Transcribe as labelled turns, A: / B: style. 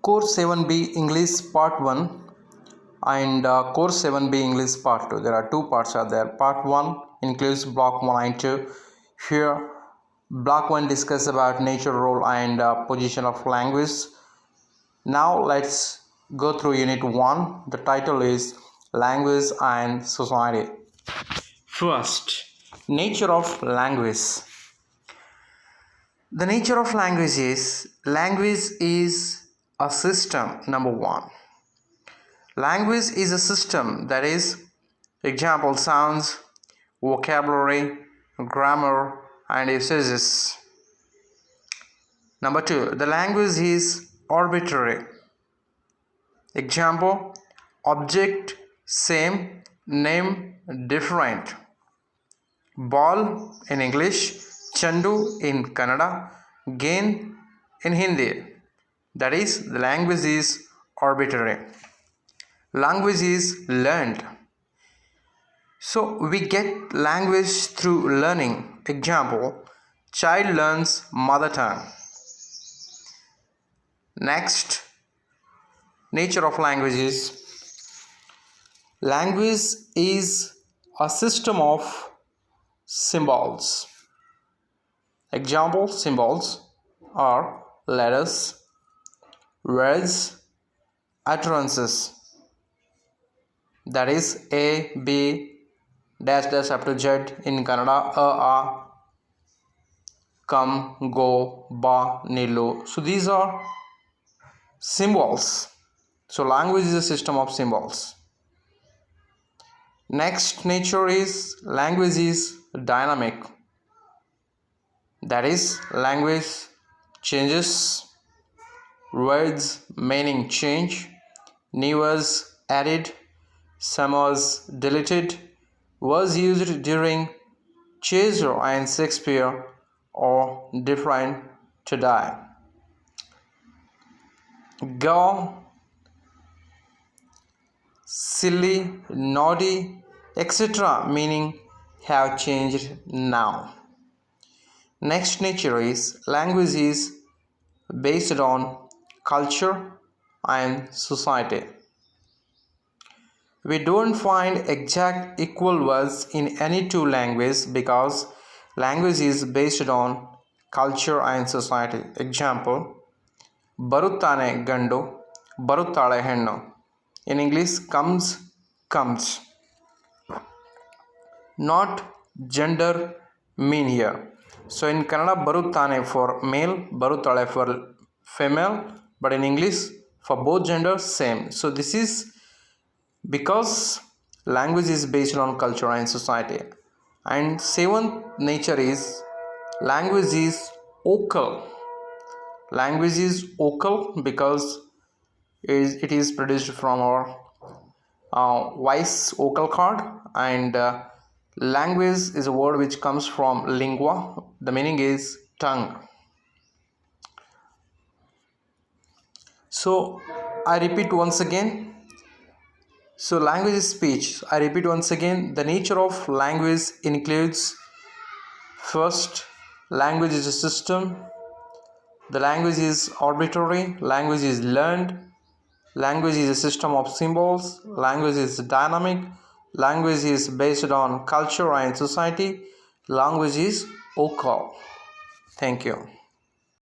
A: Course 7B English Part 1 and Course 7B English Part 2. There are two parts are there. Part 1 includes Block 1 and 2. Here Block 1 discusses about nature, role and position of language. Now let's go through Unit 1. The title is Language and Society. First, nature of language. The nature of language is a system. Number 1, language is a system, that is example sounds, vocabulary, grammar and usages. Number 2, the language is arbitrary. Example, object same, name different. Ball in English, chandu in Kannada, gain in Hindi. That is, the language is arbitrary. Language is learned. So we get language through learning. Example, child learns mother tongue. Next, nature of language is a system of symbols. Example, symbols are letters, words, utterances. That is A, B, dash dash up to Z in Kannada, a, come, go, ba, nilu. So these are symbols. So language is a system of symbols. Next nature is language is dynamic. That is, language changes, words meaning change, new words added, some words deleted, was used during Caesar and Shakespeare or different today. Go, silly, naughty, etc. meaning have changed now. Next nature is language is based on culture and society. We don't find exact equal words in any two languages because language is based on culture and society. Example, baruttane gandu, baruttale hennu. In English, comes. Not gender mean here. So in Kannada, baruttane for male, baruttale for female, but in English for both genders same. So this is because language is based on culture and society. And seventh nature is language is vocal. Language is vocal because it is produced from our voice vocal cord, and language is a word which comes from lingua. The meaning is tongue. So I repeat once again. So language is speech. I repeat once again. The nature of language includes, first, language is a system. The language is arbitrary. Language is learned. Language is a system of symbols. Language is dynamic. Language is based on culture and society. Language is vocal. Thank you.